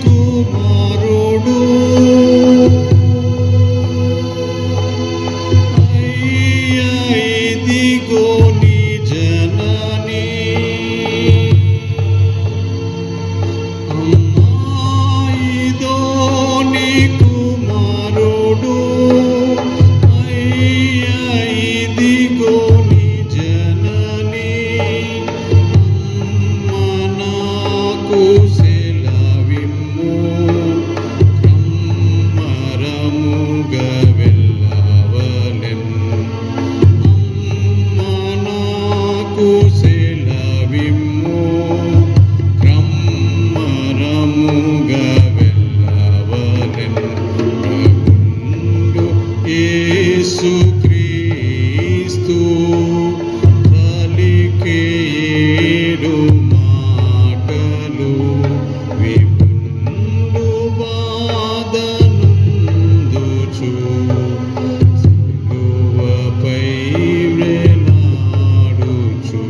కుమారుడు అయ్యా ఇదిగో నీ జనని అమ్మా ఇదో నీ కుమారుడు అయ్యా ఇదిగో నీ జనని అమ్మ నాకు సెలవిమ్ము క్రమ్మరముగా వెళ్ళవలెన్ అమ్మ నాకు సెలవిమ్ము క్రమ్మరముగా వెళ్ళవలెన్ ప్రభుండు యేసుక్రీస్తు పలికే ఏడు మాటలు విపుండు బాధనందుచు సిలువపై వేలాడుచు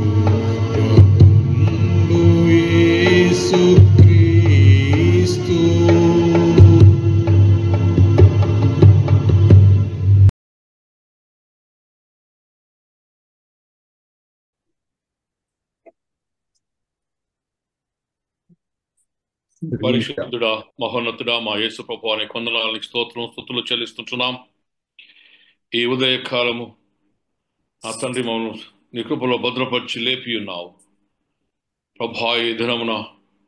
ప్రభుండు యేసుక్రీస్తు పరిశుద్ధుడా మహోన్నతుడా మా యేసు ప్రభువానికి వందనాలకు స్తుతులు చెల్లిస్తుంటున్నాం. ఈ ఉదయకాలము నా తండ్రి మమ్మల్ని నీ కృపలో భద్రపరిచి లేపి ఉన్నావు ప్రభా. ఈ దినమున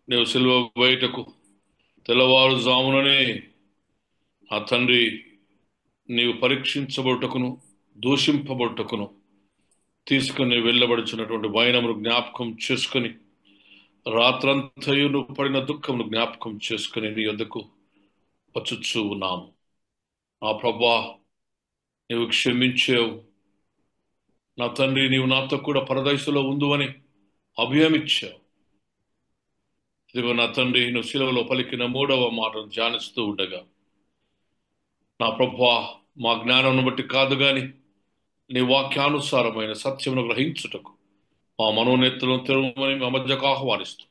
నీవు సిలువ బయటకు తెల్లవారుజాముననే నా తండ్రి నీవు పరీక్షించబడుటకును దూషింపబడుటకును తీసుకుని వెళ్ళబడుచున్నటువంటి వైనమును జ్ఞాపకం చేసుకుని రాత్రంతయు నువ్వు పడిన దుఃఖమును జ్ఞాపకం చేసుకుని నీ యొద్దకు వచ్చుచూ ఉన్నాము. నా ప్రభా, నీవు క్షమించావు నా తండ్రి. నీవు నాతో కూడా పరదైసులో ఉందువని అభయమిచ్చావు. ఇదిగో నా తండ్రి, నువ్వు శిలువలో పలికిన 3వ మాటను ధ్యానిస్తూ ఉండగా నా ప్రభా, మా జ్ఞానం బట్టి కాదు గాని నీ వాక్యానుసారమైన సత్యమును గ్రహించుటకు మా మనోనేత్రులను తెరవమని మా మధ్యకు ఆహ్వానిస్తూ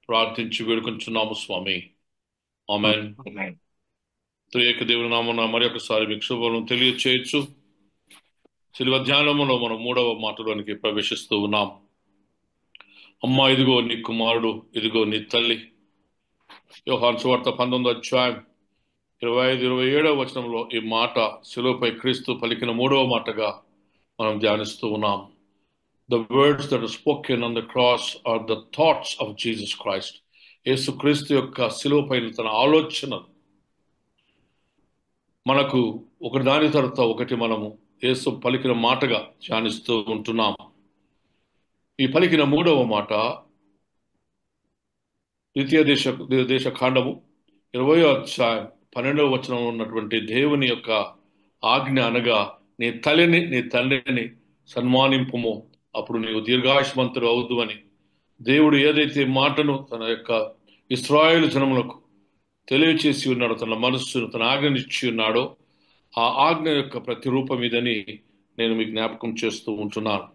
ప్రార్థించి వేడుకొంచున్నాము స్వామి. ఆమేన్. త్రియేక దేవుని నామమున మరి ఒకసారి మీకు శుభములను తెలియచేయచ్చు. శిలువ ధ్యానములో మనం 3వ మాటలోనికి ప్రవేశిస్తూ ఉన్నాం. అమ్మా ఇదిగో నీ కుమారుడు, ఇదిగో నీ తల్లి. యోహాను సువార్త 19వ అధ్యాయం 25-27వ వచనంలో ఈ మాట శిలువపై క్రీస్తు పలికిన 3వ మాటగా మనం ధ్యానిస్తూ ఉన్నాం. The words that are spoken on the cross are the thoughts of Jesus Christ. యేసు క్రీస్తు యొక్క శిలువపైన తన ఆలోచనలు మనకు ఒకటి దాని తర్వాత ఒకటి మనము యేసు పలికిన మాటగా ధ్యానిస్తూ ఉంటున్నాం. ఈ పలికిన 3వ మాట ద్వితీయ దేశ కాండము 20వ అధ్యాయం 12వ వచనంలో ఉన్నటువంటి దేవుని యొక్క ఆజ్ఞ అనగా, నీ తల్లిని నీ తండ్రిని సన్మానింపుము, అప్పుడు నీవు దీర్ఘాయుష్మంతుడు అవుదు అని దేవుడు ఏదైతే మాటను తన యొక్క ఇశ్రాయేలు జనములకు తెలియచేసి ఉన్నాడో, తన మనస్సును తన ఆజ్ఞనిచ్చి ఉన్నాడో, ఆ ఆజ్ఞ యొక్క ప్రతిరూపం ఇదని నేను మీకు జ్ఞాపకం చేస్తూ ఉంటున్నాను.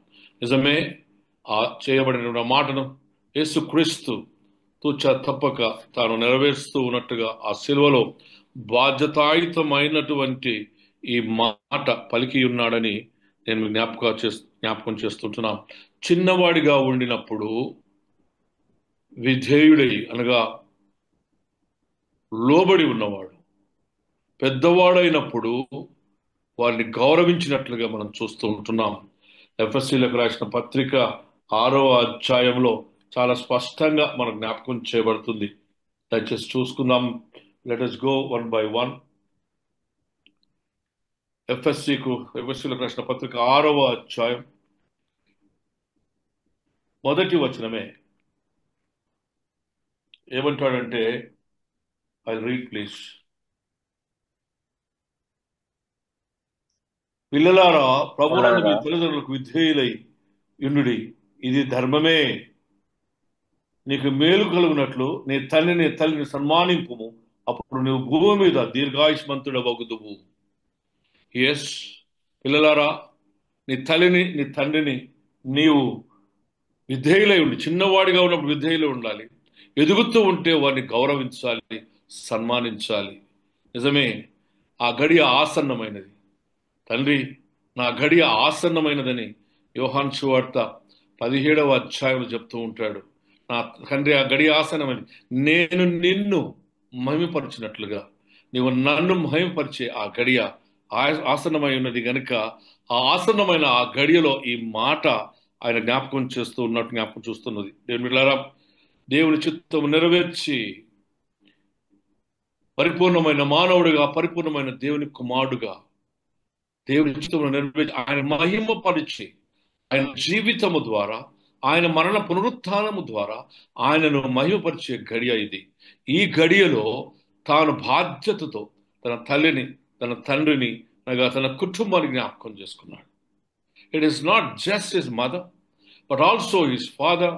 నిజమే, ఆ చేయబడిన మాటను యేసుక్రీస్తు తూచా తప్పక తాను నెరవేరుస్తూ ఉన్నట్టుగా ఆ శిలువలో బాధ్యతాయుతమైనటువంటి ఈ మాట పలికి ఉన్నాడని నేను జ్ఞాపకం చేస్తుంటున్నాను. చిన్నవాడిగా ఉండినప్పుడు విధేయుడై అనగా లోబడి ఉన్నవాడు, పెద్దవాడైనప్పుడు వారిని గౌరవించినట్లుగా మనం చూస్తూ ఉంటున్నాం. ఎఫెసీయులకు రాసిన పత్రిక 6వ అధ్యాయంలో చాలా స్పష్టంగా మనకు జ్ఞాపకం చేయబడుతుంది. దయచేసి చూసుకుందాం. Let us go one by one. ఎఫెసీయులకు రాసిన పత్రిక 6వ అధ్యాయం మొదటి వచనమే ఏమంటాడంటే, ఐ రీడ్ ప్లీజ్. పిల్లలారా, ప్రభువునందు మీ తల్లిదండ్రులకు విధేయులై యుండుడి, ఇది ధర్మమే. నీకు మేలు కలుగునట్లు నీ తల్లిని సన్మానింపుము, అప్పుడు నువ్వు భూమి మీద దీర్ఘాయుష్మంతుడవగుదువు. ఎస్ పిల్లలారా, నీ తల్లిని నీ తండ్రిని నీవు విధేయులై ఉండి, చిన్నవాడిగా ఉన్నప్పుడు విధేయులై ఉండాలి. ఎదుగుతూ ఉంటే వారిని గౌరవించాలి, సన్మానించాలి. నిజమే, ఆ గడియ ఆసన్నమైనది. తండ్రి, నా గడియ ఆసన్నమైనదని యోహాను సువార్త 17వ అధ్యాయంలో చెప్తూ ఉంటాడు. నా తండ్రి, ఆ గడియ ఆసన్నమైనది. నేను నిన్ను మహిమపరిచినట్లుగా నీవు నన్ను మహిమపరిచే ఆ గడియ ఆసన్నమై ఉన్నది గనుక ఆ ఆసన్నమైన ఆ గడియలో ఈ మాట ఆయన జ్ఞాపకం చేస్తూ ఉన్నట్టు జ్ఞాపకం చూస్తున్నది. దేవుని బిడ్డలారా, దేవుని చిత్తము నెరవేర్చి పరిపూర్ణమైన మానవుడిగా, పరిపూర్ణమైన దేవుని కుమారుడుగా దేవుని చిత్తమును నెరవేర్చి ఆయన మహిమపరిచి ఆయన జీవితము ద్వారా, ఆయన మరణ పునరుత్థానము ద్వారా ఆయనను మహిమపరిచే గడియ ఇది. ఈ గడియలో తాను బాధ్యతతో తన తల్లిని, తన తండ్రిని, అనగా తన కుటుంబాన్ని జ్ఞాపకం చేసుకున్నాడు. It is not just his mother but also his father.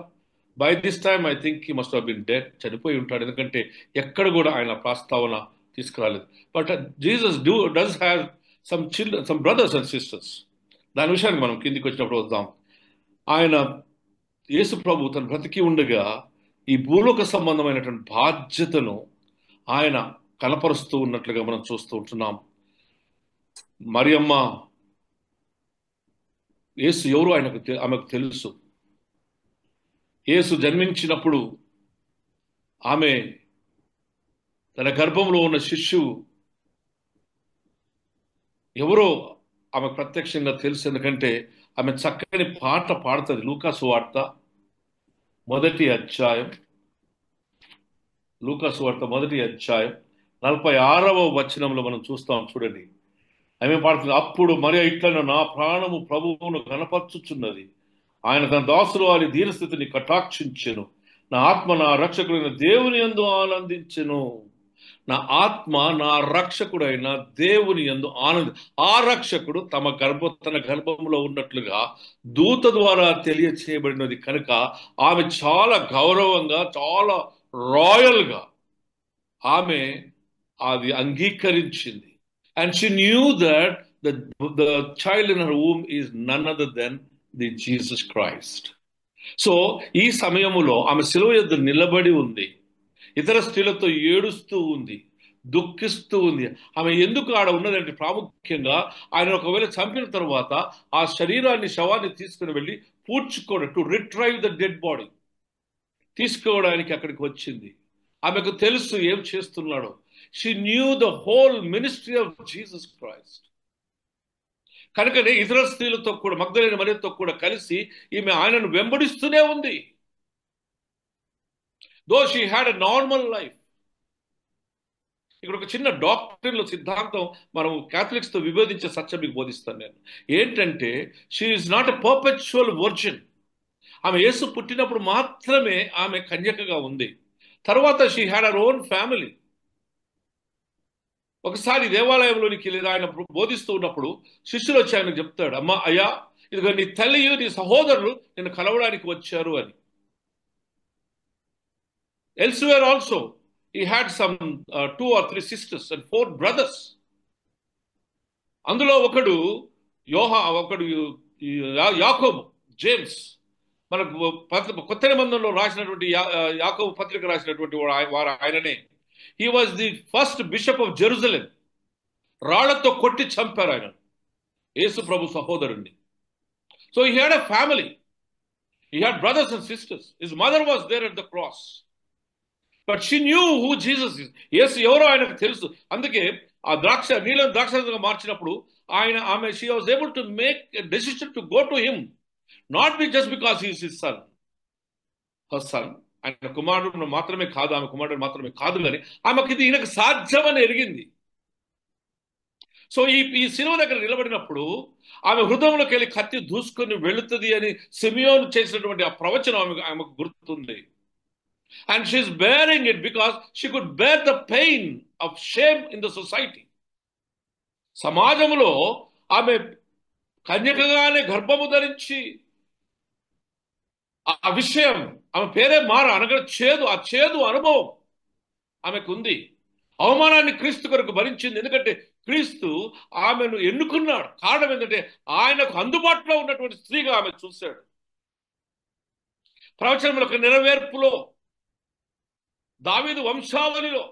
By this time I think he must have been dead, చనిపోయి ఉంటాడు. ఎందుకంటే ఎక్కడ కూడా ఆయన ప్రస్తావన తీసుకురాలేదు. But Jesus does have some brothers and sisters. దాని విషయానికి మనం కిందికి వచ్చినప్పుడు వద్దాం. ఆయన యేసు ప్రభు తన బ్రతికి ఉండగా ఈ భూలోక సంబంధమైనటువంటి బాధ్యతను ఆయన కనపరుస్తూ ఉన్నట్లుగా మనం చూస్తూ ఉంటున్నాం. మరియమ్మ, యేసు ఎవరు ఆమెకు తెలుసు. యేసు జన్మించినప్పుడు ఆమె తన గర్భంలో ఉన్న శిశువు ఎవరో ఆమె ప్రత్యక్షంగా తెలుసు. ఎందుకంటే ఆమె చక్కని పాట పాడుతుంది. లూకా సువార్త 1వ అధ్యాయం 46వ వచనంలో మనం చూస్తాం. చూడండి, ఆమె పాడుతుంది. అప్పుడు మరి ఇట్లను నా ప్రాణము ప్రభువును కనపరచుచున్నది. ఆయన తన దాసులు వారి దీనస్థితిని కటాక్షించెను. నా ఆత్మ నా రక్షకుడైన దేవుని యందు ఆనందించెను. నా ఆత్మ నా రక్షకుడైన దేవుని యందు ఆ రక్షకుడు తన గర్భంలో ఉన్నట్లుగా దూత ద్వారా తెలియచేయబడినది కనుక ఆమె చాలా గౌరవంగా, చాలా రాయల్గా ఆమె అది అంగీకరించింది. And she knew that the child in her womb is none other than the Jesus Christ. So ఈ సమయములో ఆమె శిలువ యొద్ద నిలబడి ఉంది. ఇతర స్త్రీలతో ఏడుస్తూ ఉంది, దుఃఖిస్తూ ఉంది. ఆమె ఎందుకు ఆడ ఉన్నదంటే ప్రాముఖ్యంగా ఆయన ఒకవేళ చంపిన తర్వాత ఆ శవాన్ని తీసుకుని వెళ్ళి పూడ్చుకోవడం, to retrieve the dead body, తీసుకోవడానికి అక్కడికి వచ్చింది. ఆమెకు తెలుసు ఏం చేస్తున్నాడో. She knew the whole ministry of Jesus Christ. కనుకనే ఇతర స్త్రీలతో కూడా, మగ్దలేని మరియతో కూడా కలిసి ఈమె ఆయనను వెంబడిస్తూనే ఉంది. Though she had a normal life. ఇక్కడ ఒక చిన్న డాక్టర్ల సిద్ధాంతం మనం క్యాథలిక్స్తో విభేదించే సత్యం మీకు బోధిస్తాను నేను. ఏంటంటే, she is not a perpetual virgin. ఆమె యేసు పుట్టినప్పుడు మాత్రమే ఆమె కన్యకగా ఉంది. తర్వాత she had our own family. ఒకసారి దేవాలయంలోనికి లేదా ఆయన బోధిస్తూ ఉన్నప్పుడు శిష్యులు వచ్చి ఆయనకు చెప్తాడు, అమ్మా, అయ్యా, ఇదిగో నీ తల్లియు నీ సహోదరులు నిన్ను కలవడానికి వచ్చారు అని. Elsewhere also he had some 2 or 3 sisters and 4 brothers. అందులో ఒకడు యాకోబు, జేమ్స్. మనకు కొత్త నిబంధనలో రాసినటువంటి యాకోబు పత్రిక రాసినటువంటి వారు ఆయననే. He was the first bishop of Jerusalem. రాళ్లతో కొట్టి చంపారు ఆయన, యేసు ప్రభు సహోదరుణ్ణి. So he had a family. He had brothers and sisters. His mother was there at the cross. But she knew who Jesus is. యేసు ఎవరో ఆయనకు తెలుసు. అందుకే ఆ నీలం ద్రాక్షగా మార్చినప్పుడు ఆమె she was able to make a decision to go to him, not be just because he is his son, her son. ఆయన కుమారుడు మాత్రమే కాదు, ఆమె కుమారుడు మాత్రమే కాదు, కానీ ఆమెకి ఇది ఈయనకు సాధ్యమని ఎరిగింది. సో ఈ శిలువ దగ్గర నిలబడినప్పుడు ఆమె హృదయంలోకి వెళ్ళి కత్తి దూసుకొని వెళుతుంది అని సిమియోను చేసినటువంటి ఆ ప్రవచనం ఆమెకు గుర్తుంది. And she is bearing it because she could bear the pain of shame in the society. సమాజంలో ఆమె కన్యకగానే గర్భము ధరించి ఆ విషయం, ఆమె పేరే అనగా ఆ చేదు అనుభవం ఆమెకు ఉంది. అవమానాన్ని క్రీస్తు కొరకు భరించింది. ఎందుకంటే క్రీస్తు ఆమెను ఎన్నుకున్నాడు. కారణం ఏంటంటే ఆయనకు అందుబాటులో ఉన్నటువంటి స్త్రీగా ఆమె చూశాడు. ప్రవచనముల నెరవేర్పులో దావీదు వంశావళిలో.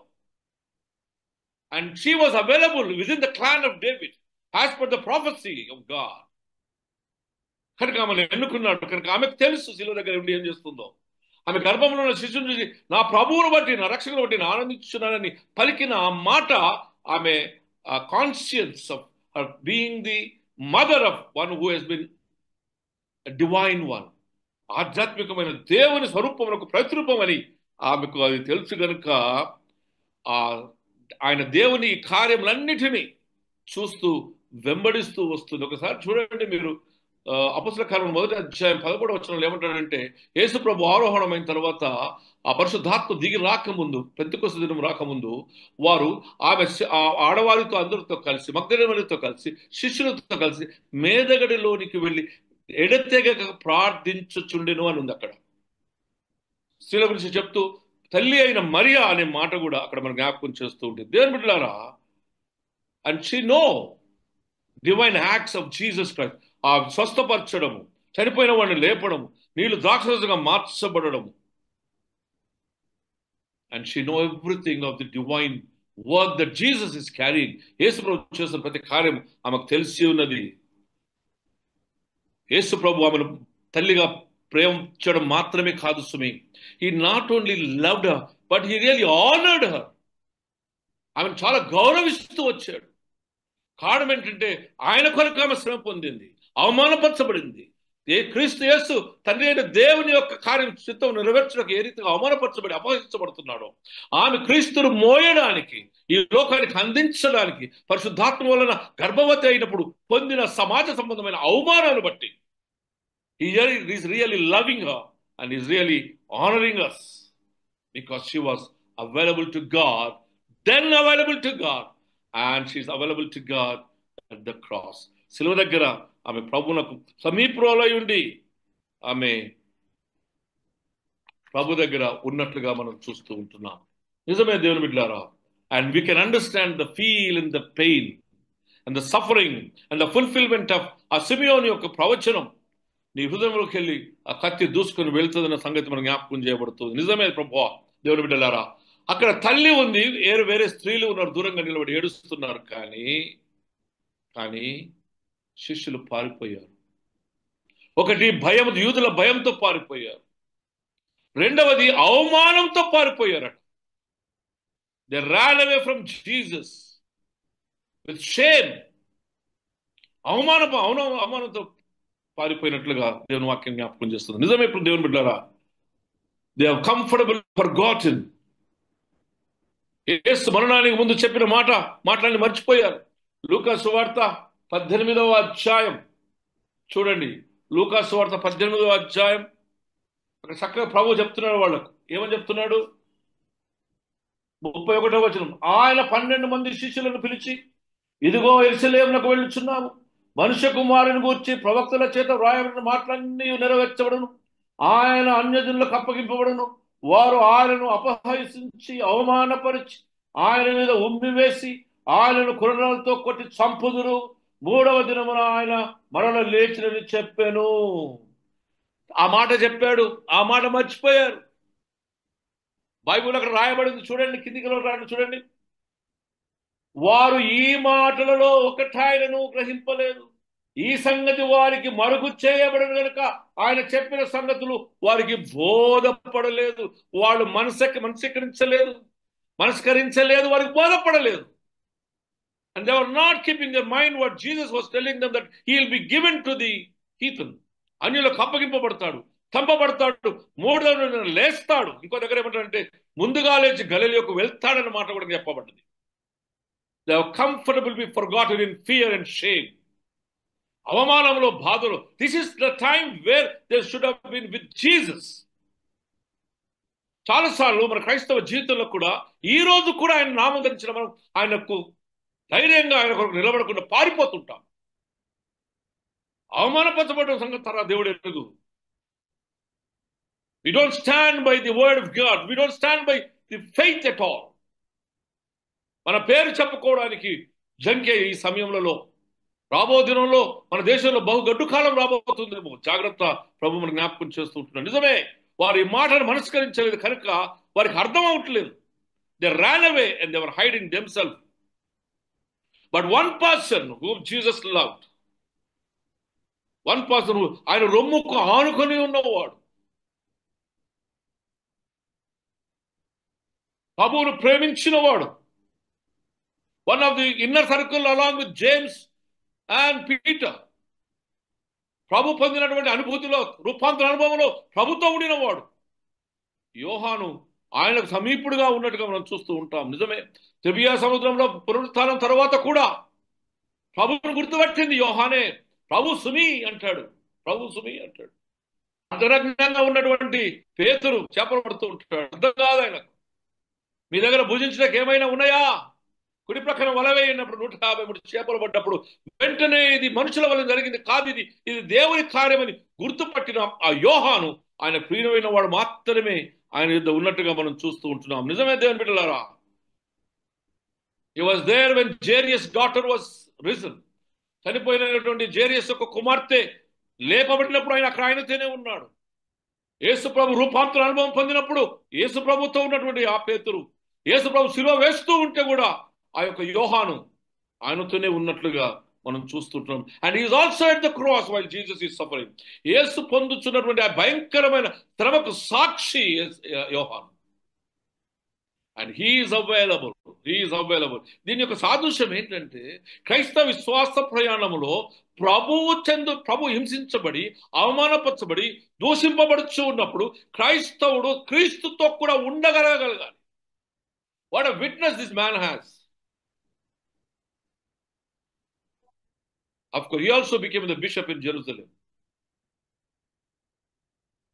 And she was available within the clan of David as per the prophecy of God. కనుక ఆమెను ఎన్నుకున్నాడు. కనుక ఆమెకు తెలుసు శిలువ దగ్గర ఉండి ఏం చేస్తుందో. ఆమె గర్భంలో ఉన్న శిశువుని చూసి నా ప్రభువును బట్టి, నా రక్షకుని బట్టి నేను ఆనందించున్నానని పలికిన ఆ మాట ఆమె conscience of being the mother of one who has been divine one, ఆధ్యాత్మికమైన దేవుని స్వరూపములకు ప్రతిరూపం అని ఆమెకు అది తెలుసు. కనుక ఆయన దేవుని కార్యములన్నిటినీ చూస్తూ వెంబడిస్తూ వస్తుంది. ఒకసారి చూడండి మీరు అపొస్తలుల కార్యములు 1వ అధ్యాయం 11వ వచనంలో ఏమంటాడంటే, యేసు ప్రభు ఆరోహణమైన తర్వాత ఆ పరిశుద్ధాత్మ దిగి రాకముందు, పెంతెకొస్తు దినం రాకముందు వారు ఆమె ఆడవారితో అందరితో కలిసి, మగ్దలేనీతో కలిసి, శిష్యులతో కలిసి మేదగడిలోనికి వెళ్ళి ఎడతెగక ప్రార్థించుచుండెను అని ఉంది అక్కడ. స్త్రీల గురించి చెప్తూ తల్లి అయిన మరియా అనే మాట కూడా అక్కడ మనం జ్ఞాపకం చేస్తూ ఉంటుంది. దేవుని బిడ్డలారా, and she know divine acts of Jesus Christ. ఆ స్వస్థపరచడము, చనిపోయిన వాడిని లేపడము, నీళ్లు ద్రాక్షరసంగా మార్చబడము. And she know everything of the divine work that Jesus is carrying. యేసు ప్రభు చేసిన ప్రతి కార్యం ఆమెకు తెలిసి ఉన్నది. యేసు ప్రభు ఆమెను తల్లిగా ప్రేమించడం మాత్రమే కాదు సుమి, he not only loved her but he really honoured her. ఆమెను చాలా గౌరవిస్తూ వచ్చాడు. కారణం ఏంటంటే ఆయన కొరకు ఆమె శ్రమ పొందింది, అవమానపరచబడింది. క్రీస్తు యేసు తండ్రి అయిన దేవుని యొక్క కార్యం చిత్తం నెరవేర్చడానికి ఏ రీతిగా అవమానపరచబడి అపహరించబడుతున్నాడో, ఆమె క్రీస్తును మోయడానికి, ఈ లోకానికి అందించడానికి పరిశుద్ధాత్మ వలన గర్భవతి అయినప్పుడు పొందిన సమాజ సంబంధమైన అవమానాన్ని బట్టి he is really loving her and is really honoring us because she was available to God, then available to God, and she is available to God at the cross. శిలువ దగ్గర ఆమె ప్రభువునకు సమీపంలో ఉండి ఆమె ప్రభు దగ్గర ఉన్నట్లుగా మనం చూస్తూ ఉంటున్నాం. నిజమే దేవుని బిడ్డలారా, and we can understand the feel and the pain and the suffering and the fulfillment of ఆ సిమియోను యొక్క ప్రవచనం నీ హృదయంలోకి వెళ్ళి ఆ కత్తి దూసుకొని వెళ్తుందన్న సంగతి మనం జ్ఞాపకం చేయబడుతుంది. నిజమే ప్రభువా. దేవుని బిడ్డలారా, అక్కడ తల్లి ఉంది, వేరే స్త్రీలు ఉన్నారు, దూరంగా నిలబడి ఏడుస్తున్నారు. కానీ శిష్యులు పారిపోయారు. ఒకటి భయం, యూదుల భయంతో పారిపోయారు. రెండవది అవమానంతో పారిపోయారట. They ran away from Jesus with shame. అవమానంతో పారిపోయినట్లుగా దేవుని వాక్యం జ్ఞాపకం చేస్తుంది. నిజమే ఇప్పుడు దేవుని బిడ్డలారా, దే హావ్ కంఫర్టబుల్ ఫర్గాటెన్. యేసు మరణానికి ముందు చెప్పిన మాటలన్నీ మర్చిపోయారు. లూకా సువార్త 18వ అధ్యాయం చూడండి. లూకా సువార్త 18వ అధ్యాయం అక్కడ చక్కగా ప్రభు చెప్తున్నాడు వాళ్ళకు. ఏమని చెప్తున్నాడు? 31వ వచనం, ఆయన 12 మంది శిష్యులను పిలిచి, ఇదిగో యెరూషలేమునకు వెళ్ళుచున్నాము, మనుష్య కుమారుని గూర్చి ప్రవక్తల చేత వ్రాయబడిన మాటలన్నీ నెరవేర్చబడును, ఆయన అన్యజనులకు అప్పగింపబడును, వారు ఆయనను అపహసించి అవమానపరిచి ఆయన మీద ఉమ్మివేసి ఆయనను కొరడాలతో కొట్టి చంపుదురు, 3వ దినమున ఆయన మరల లేచినని చెప్పాను. ఆ మాట చెప్పాడు, ఆ మాట మర్చిపోయారు. బైబిల్ అక్కడ రాయబడింది చూడండి, కిందికి రాయండి చూడండి. వారు ఈ మాటలలో ఒకటాయనను గ్రహింపలేదు. ఈ సంగతి వారికి మరుగు చేయబడిన కనుక ఆయన చెప్పిన సంగతులు వారికి బోధపడలేదు. వాళ్ళు మనస్కరించలేదు, వారికి బోధపడలేదు. And they were not keeping their mind what Jesus was telling them, that he will be given to the heathen. అన్యులకు అప్పగింపబడతాడు, చంపబడతాడు, 3వ రోజున లేస్తాడు. ఇంకో దగ్గర ఏమంటారంటే ముందుగా లేచి గలిలయకు వెళ్తాడన్న మాట కూడా చెప్పబడ్డది. They are comfortable be forgotten in fear and shame. అవమానంలో, బాధలో. This is the time where they should have been with Jesus. చాలాసార్లు మన క్రైస్తవ జీవితంలో కూడా ఈ రోజు కూడా ఆయన నామం ధరించిన మనం ఆయనకు ధైర్యంగా ఆయన కొరకు నిలబడకుండా పారిపోతుంటాం. అవమానపరచబడిన సంగతి తర్వాత దేవుడు ఎరుగు. We don't stand by the word of God. We don't stand by the faith at all. మన పేరు చెప్పుకోవడానికి జంకే ఈ సమయంలో, రాబో దినంలో మన దేశంలో బహుగడ్డు కాలం రాబోతుందేమో. జాగ్రత్త, ప్రభు మనం జ్ఞాపకం చేస్తూ ఉంటున్నాడు. నిజమే, వారి మాటను మనస్కరించలేదు కనుక వారికి అర్థం అవట్లేదు. They ran away and they were hiding themselves. But one person whom Jesus loved, one person who ఆయన రొమ్ముకు ఆనుకొని ఉన్నవాడు, ప్రభువును ప్రేమించినవాడు, one of the inner circle along with James and Peter, ప్రభు పొందినటువంటి అనుభూతిలో, రూపాంతర అనుభవంలో ప్రభుతో ఉండినవాడు యోహాను ఆయనకు సమీపుడుగా ఉన్నట్టుగా మనం చూస్తూ ఉంటాం. నిజమే, తిబియా సముద్రంలో పునరుత్థానం తర్వాత కూడా ప్రభువును గుర్తుపట్టింది యోహానే. ప్రభు సుమి అంటాడు, ప్రభు సుమి అంటాడు. అంతరంగంగా ఉన్నటువంటి పేతురు చేపలు పడుతూ ఉంటాడు. అర్థం కాదు ఆయనకు, మీ దగ్గర భుజించడానికి ఏమైనా ఉన్నాయా? కుడి ప్రక్కన వల వేయినప్పుడు 153 చేపలు పడ్డప్పుడు వెంటనే ఇది మనుషుల వల్ల జరిగింది కాదు, ఇది దేవుని కార్యమని గుర్తుపట్టిన ఆ యోహాను ఆయన ప్రియమైన వాడు మాత్రమే ఆయన యుద్ధ ఉన్నట్టుగా మనం చూస్తూ ఉంటున్నాం. నిజమే దేవుని బిడ్డలారా, he was there when Jairus' daughter was risen. చనిపోయినటువంటి జేరియస్ యొక్క కుమార్తె లేపబడినప్పుడు ఆయన అక్కడ ఆయనతోనే ఉన్నాడు. యేసు ప్రభు రూపాంతర అనుభవం పొందినప్పుడు యేసు ప్రభుతో ఉన్నటువంటి ఆ పేతురు, యేసు ప్రభు శిలువ వేస్తూ ఉంటే కూడా ఆ యొక్క యోహాను ఆయనతోనే ఉన్నట్లుగా మనం చూస్తుంటున్నాం. And is also at the cross while Jesus is suffering. యేసు పొందుతున్నటువంటి ఆ భయంకరమైన శ్రమకు సాక్షి యోహాను. And he is available. దీని యొక్క సాదృశ్యం ఏంటంటే, క్రైస్తవ విశ్వాస ప్రయాణంలో ప్రభు హింసించబడి, అవమానపరచబడి, దూషింపబడుచు ఉన్నప్పుడు క్రైస్తవుడు క్రీస్తుతో కూడా ఉండగలగాలి. What a witness this man has. Of course, he also became the bishop in Jerusalem.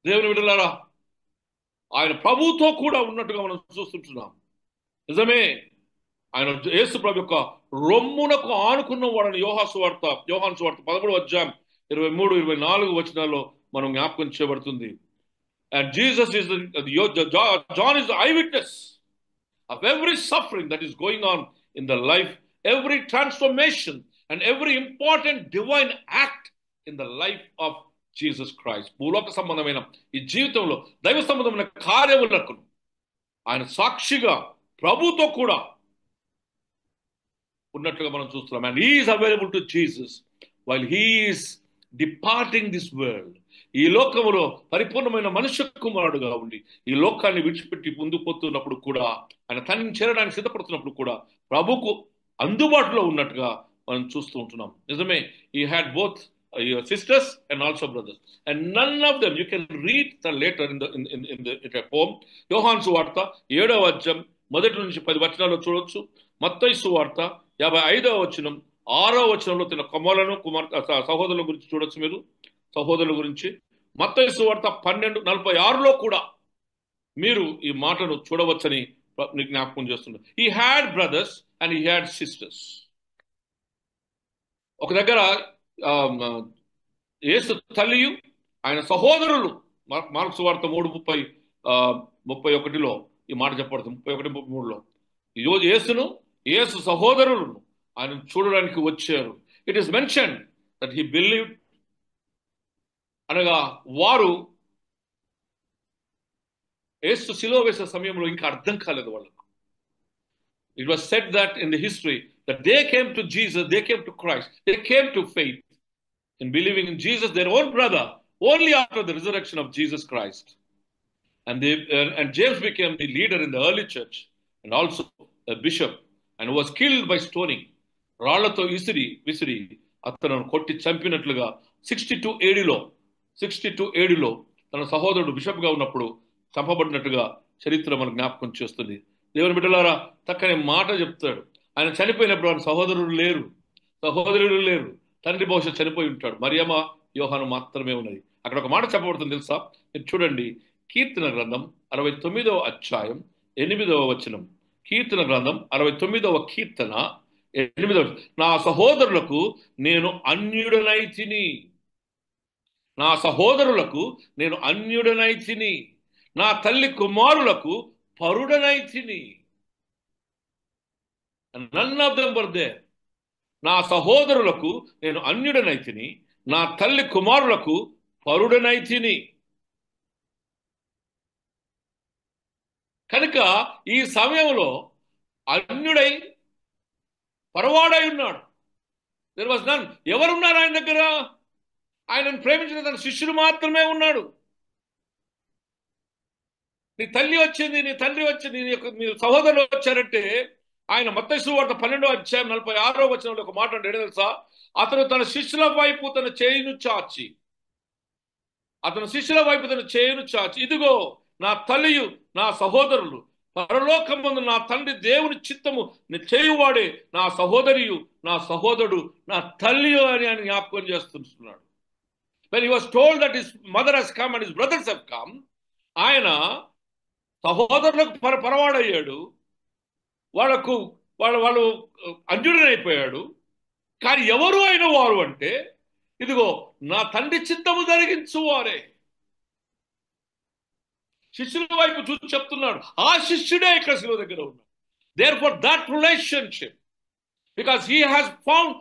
దేవుని బిడ్డలారా, ఆయన ప్రభుతో కూడా ఉన్నట్టుగా మనం చూస్తుంటున్నాం. నిజమే, ఆయన యేసు ప్రభు యొక్క రొమ్మునకు ఆనుకున్న వాడని యోహాను సువార్త 13వ అధ్యాయం 23-24 వచనాల్లో మనం జ్ఞాపకం చేయబడుతుంది. And Jesus is John is the eyewitness of every suffering that is going on in the life, every transformation and every important divine act in the life of Jesus Christ. భూలోక సంబంధమైన ఈ జీవితంలో దైవ సంబంధమైన కార్యములకు ఆయన సాక్షిగా ప్రభుతో కూడా ఉన్నట్లుగా మనం చూస్తున్నాం. And he is available to Jesus while he is departing this world. ఈ లోకములో పరిపూర్ణమైన మనుష్య కుమారుడుగా ఉండి ఈ లోకాన్ని విడిచిపెట్టి ముందుకు పోతున్నప్పుడు కూడా, ఆయన తనని చేరడానికి సిద్ధపడుతున్నప్పుడు కూడా ప్రభుకు అందుబాటులో ఉన్నట్టుగా మనం చూస్తూ ఉంటున్నాం. నిజమే, he had both sisters and also brothers, and none of them, you can read the later in the poem. యోహాను సువార్త 7వ అధ్యాయం 1 నుంచి 10 వచనాల్లో చూడొచ్చు. మత్తయి సువార్త 55వ వచనం 6వ వచనంలో తన కుమారులను సహోదరుల గురించి చూడొచ్చు మీరు, సహోదరుల గురించి. మత్తయి సువార్త 12:46లో కూడా మీరు ఈ మాటను చూడవచ్చని జ్ఞాపకం చేస్తున్నారు. he had brothers and he had sisters. ఒక దగ్గర యేసు తల్లియు ఆయన సహోదరులు, మార్కు సువార్త 3:31లో ఈ మాట చెప్పబడుతుంది. 31-33లో యేసు సహోదరులను ఆయన చూడడానికి వచ్చారు. It is mention that he believed, అనగా వారు యేసు శిలువ వేసే సమయంలో ఇంకా అర్థం కాలేదు వాళ్ళకు. It was said that in the history that they came to Jesus, they came to Christ, they came to faith in believing in Jesus, their own brother, only after the resurrection of Jesus Christ. And James became the leader in the early church and also a bishop, and was killed by stoning. రాళ్లతో విసిరి అతను కొట్టి చంపినట్లుగా 62 AD-లో తన సహోదరుడు బిషప్గా ఉన్నప్పుడు చంపబడినట్టుగా చరిత్ర మనకు జ్ఞాపకం చేస్తుంది. దేవుని బిడ్డలారా, చక్కని మాట చెప్తాడు. ఆయన చనిపోయినప్పుడు ఆయన సహోదరులు లేరు, తండ్రి బహుశా చనిపోయి ఉంటాడు. మరియమ్మ, యోహాను మాత్రమే ఉన్నది. అక్కడ ఒక మాట చెప్పబడుతుంది తెలుసా? మీరు చూడండి, కీర్తన గ్రంథం 69వ అధ్యాయం 8వ వచనం. కీర్తన గ్రంథం 69వ కీర్తన 8వ, నా సహోదరులకు నేను అన్యుడనైతిని, నా తల్లి కుమారులకు పరుడనైతిని. None of them were there. నా సహోదరులకు నేను అన్యుడనైతిని, నా తల్లి కుమారులకు పరుడనైతిని. కనుక ఈ సమయంలో అన్యుడై పరవాడై ఉన్నాడు. There was none. ఎవరున్నారు ఆయన దగ్గర? ఆయనను ప్రేమించిన తన శిష్యులు మాత్రమే ఉన్నాడు. నీ తల్లి వచ్చింది, నీ తండ్రి వచ్చింది, మీ సహోదరులు వచ్చారంటే ఆయన మత్తయి సువార్త 12వ అధ్యాయం 46వ వచనంలో ఒక మాట అంటే తెలుసా? అతను తన శిష్యుల వైపు తన చేయును చాచి, ఇదిగో నా తల్లియు నా సహోదరులు, పరలోకమందు నా తండ్రి దేవుని చిత్తము చేయువాడే నా సహోదరియు నా సహోదరుడు నా తల్లియు అని ఆయన జ్ఞాపకం చేస్తున్నాడు. When he was told that his mother has come and his brothers have come, ఆయన సహోదరులకు పరవాడయ్యాడు, వాళ్ళు అంజుడనైపోయాడు. కానీ ఎవరు అయిన వారు అంటే, ఇదిగో నా తండ్రి చిత్తము జరిగించు వారే. శిష్యుల వైపు చూసి చెప్తున్నాడు. ఆ శిష్యుడే ఇక్కడ శిలువ దగ్గర ఉన్నాడు. Therefore that relationship, because he has found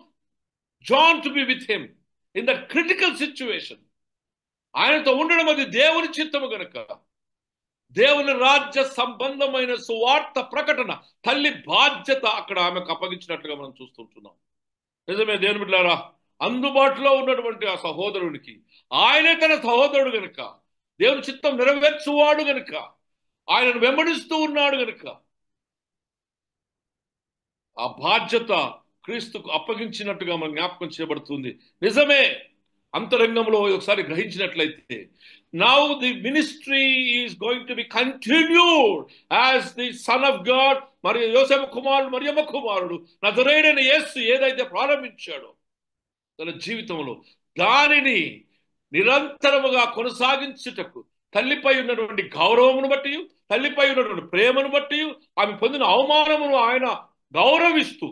John to be with him in that critical situation, ఆయనతో ఉండడం అది దేవుని చిత్తము గనుక దేవుని రాజ్య సంబంధమైన సువార్త ప్రకటన తల్లి బాధ్యత అక్కడ ఆమెకు అప్పగించినట్లుగా మనం చూస్తుంటున్నాం. నిజమే దేవుని బిడ్డలారా, అందుబాటులో ఉన్నటువంటి ఆ సహోదరుడికి ఆయనే తన సహోదరుడు గనుక, దేవుని చిత్తం నెరవేర్చువాడు గనుక, ఆయనను వెంబడిస్తూ ఉన్నాడు గనుక ఆ బాధ్యత క్రీస్తుకు అప్పగించినట్టుగా మనం జ్ఞాపకం చేయబడుతుంది. నిజమే, అంతరంగంలో ఒకసారి గ్రహించినట్లయితే, now the ministry is going to be continued as the son of God, మరియు యోసేపు కుమారుడు మరియమ్మ కుమారుడు నజరేయుడైన యేసు ఏదైతే ప్రారంభించాడో తన జీవితంలో దానిని నిరంతరముగా కొనసాగించుటకు తల్లిపై ఉన్నటువంటి గౌరవమును బట్టి, తల్లిపై ఉన్నటువంటి ప్రేమను బట్టి, ఆమె పొందిన అవమానమును ఆయన గౌరవిస్తూ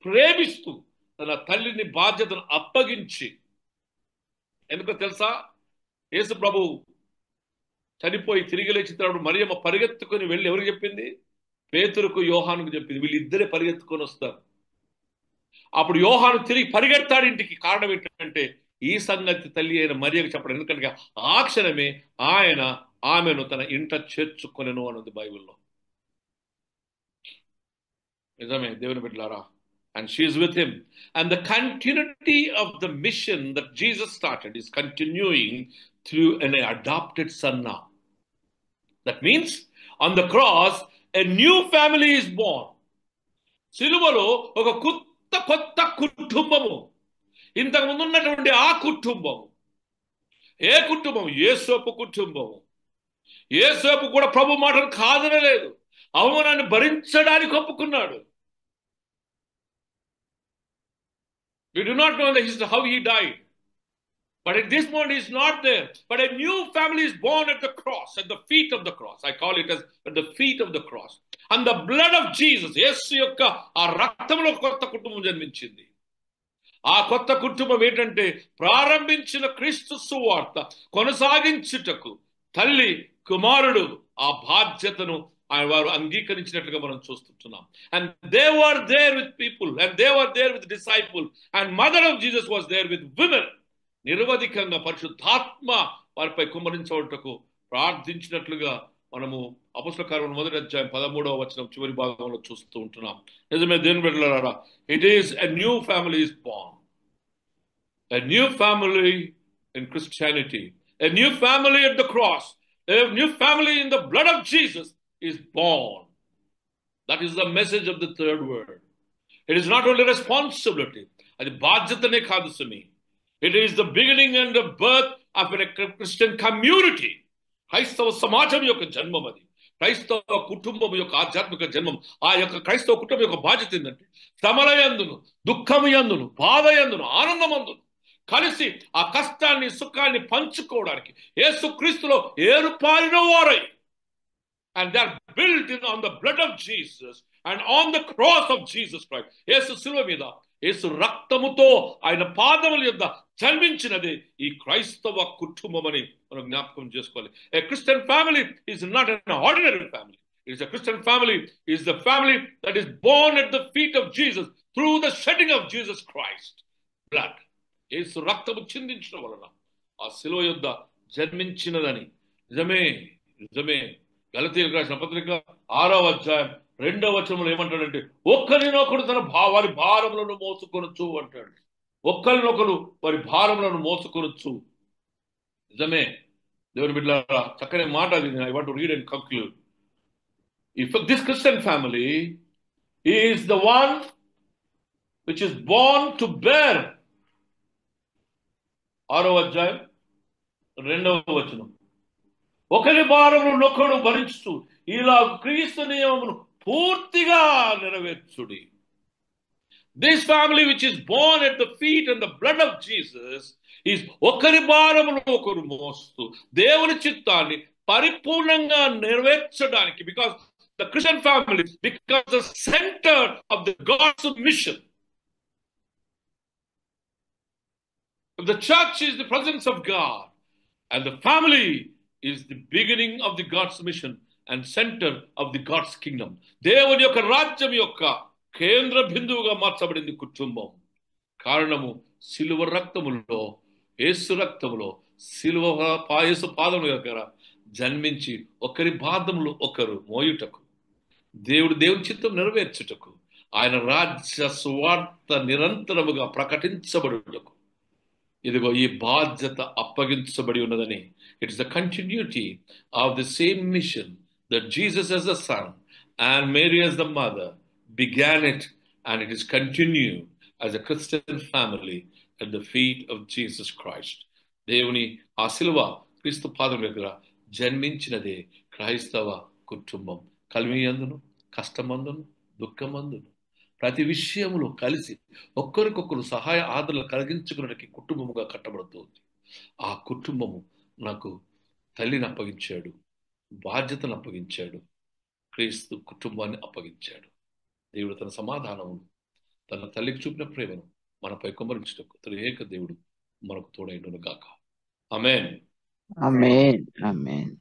ప్రేమిస్తూ తన తల్లిని బాధ్యతను అప్పగించి, ఎందుకో తెలుసా, యేసు ప్రభు చనిపోయి తిరిగి లేచినప్పుడు మరియమ్మ పరిగెత్తుకొని వెళ్ళి ఎవరికి చెప్పింది? పేతురుకు యోహానుకు చెప్పింది. వీళ్ళిద్దరే పరిగెత్తుకొని వస్తారు. అప్పుడు యోహాను తిరిగి పరిగెత్తాడు ఇంటికి. కారణం ఏంటంటే ఈ సంగతి తల్లి అయిన మరియకు చెప్పడం. ఎందుకంటే ఆ క్షణమే ఆయన ఆమెను తన ఇంట చేర్చుకొనెను అన్నది బైబిల్లో. నిజమే దేవుని బిడ్డలారా. And she is with him. And the continuity of the mission that Jesus started is continuing through an adopted son now. That means on the cross, a new family is born. సిలువలో ఒక కొత్త కుటుంబము, ఇంతకు ముందు ఉన్నటువంటి ఆ కుటుంబము. ఏ కుటుంబం? యేసోపు కుటుంబము. యేసోపు కూడా ప్రభు మాటను కాదనలేదు, అవమానాన్ని భరించడానికి ఒప్పుకున్నాడు. We do not know the history, how he died. But at this moment he is not there. But a new family is born at the cross, at the feet of the cross. I call it as at the feet of the cross. And the blood of Jesus, యేసు యొక్క ఆ రక్తంలో కొత్త కుటుంబం జన్మించింది. ఆ కొత్త కుటుంబం ఏంటంటే ప్రారంభించిన క్రీస్తు సువార్త కొనసాగించుటకు తల్లి కుమారుడు ఆ బాధ్యతను ఆయన వారు అంగీకరించినట్లుగా మనం చూస్తుంటున్నాం. And they were there with people, and they were there with disciple, and mother of Jesus was there with women. నిరవధికంగా పరిశుద్ధాత్మ వారిపై కుమ్మరించబడుటకు ప్రార్థించినట్లుగా మనము అపొస్తలుల కార్యములు 1వ అధ్యాయం 13వ వచనం చివరి భాగంలో చూస్తూ ఉంటున్నాం. నిజమే దేవుని బిడ్డలారా, it is a new family is Born. A new family in Christianity, a new family at the cross, a new family in the blood of Jesus is born. That is the message of the third word. It is not only responsibility, అది బాధ్యతనే కాదు సుమి. It is the beginning and the birth of a Christian community. క్రైస్తవ సమాజం యొక్క జన్మం అది. క్రైస్తవ కుటుంబం యొక్క ఆధ్యాత్మిక జన్మం. ఆ యొక్క క్రైస్తవ కుటుంబం యొక్క బాధ్యత ఏంటంటే శ్రమలయందును, దుఃఖమయందును, బాధయందును, ఆనందమందును కలిసి ఆ కష్టాన్ని సుఖాన్ని పంచుకోవడానికి యేసుక్రీస్తులో ఏర్పారిన వారై, and they are built on the blood of Jesus and on the cross of Jesus Christ. యేసు శిలువ మీద యేసు రక్తముతో ఆయన పాదముల యొద్ద జన్మించినదే ఈ క్రైస్తవ కుటుంబం అని మనం జ్ఞాపకం చేసుకోవాలి. A Christian family is not an ordinary family. It is a Christian family, is the family that is born at the feet of Jesus through the shedding of Jesus Christ blood. యేసు రక్తము చిందించడం వలన ఆ శిలువ యొద్ద జన్మించినదని. నిజమే గలతీయులకు రాసిన పత్రిక 6వ అధ్యాయం 2వ వచనంలో ఏమంటాడంటే, ఒక్కరినొకడు తన వారి భారములను మోసుకొనొచ్చు అంటాడు. ఒక్కరినొకరు వారి భారములను మోసుకొనొచ్చు. నిజమే దేవుని బిడ్డలారా, చక్కని మాట అది. I want to read and conclude. If this Christian family is the one which is born to bear, 6వ అధ్యాయం 2వ వచనం, ఒకరి భారమును నొకడు భరించు, ఇలా క్రీస్తు నియమమును పూర్తిగా నెరవేర్చుడి. This family which is born at the feet and the blood of Jesus is ఒకరి భారమును ఒకరు మోస్తూ దేవుని చిత్తాన్ని పరిపూర్ణంగా నెరవేర్చడానికి, because the Christian family becomes the center of the God's mission. The church is the presence of God, and the family is the beginning of the God's mission and center of the God's kingdom. దేవుని యొక్క రాజ్యం యొక్క కేంద్ర బిందువుగా మార్చబడింది కుటుంబం. కారణము సిలువ రక్తములో, యేసు రక్తములో, సిలువ యేసు పాదముల దగ్గర జన్మించి ఒకరి బాధములు ఒకరు మోయుటకు, దేవుని చిత్తం నెరవేర్చుటకు, ఆయన రాజ్య స్వార్థ నిరంతరముగా ప్రకటించబడుటకు ఇదిగో ఈ బాధ్యత అప్పగించబడి ఉన్నదని. It's the continuity of the same mission that Jesus as the son and Mary as the mother began it, and it is continued as a Christian family at the feet of Jesus Christ. దేవుని ఆ సిలువ క్రీస్తు పాదం దగ్గర జన్మించినదే క్రైస్తవ కుటుంబం. కలిమియందును, కష్టమందును, దుఃఖమందును, ప్రతి విషయంలో కలిసి ఒక్కరికొకరు సహాయ ఆదరణ కలిగించుకున్నకి కుటుంబముగా కట్టబడుతుంది. ఆ కుటుంబము నాకు తల్లిని అప్పగించాడు, బాధ్యతను అప్పగించాడు, క్రీస్తు కుటుంబాన్ని అప్పగించాడు. దేవుడు తన సమాధానమును, తన తల్లికి చూపిన ప్రేమను మనపై కుమ్మరించుటకు త్రియేక దేవుడు మనకు తోడైండును గాక. ఆమేన్. ఆమేన్. ఆమేన్.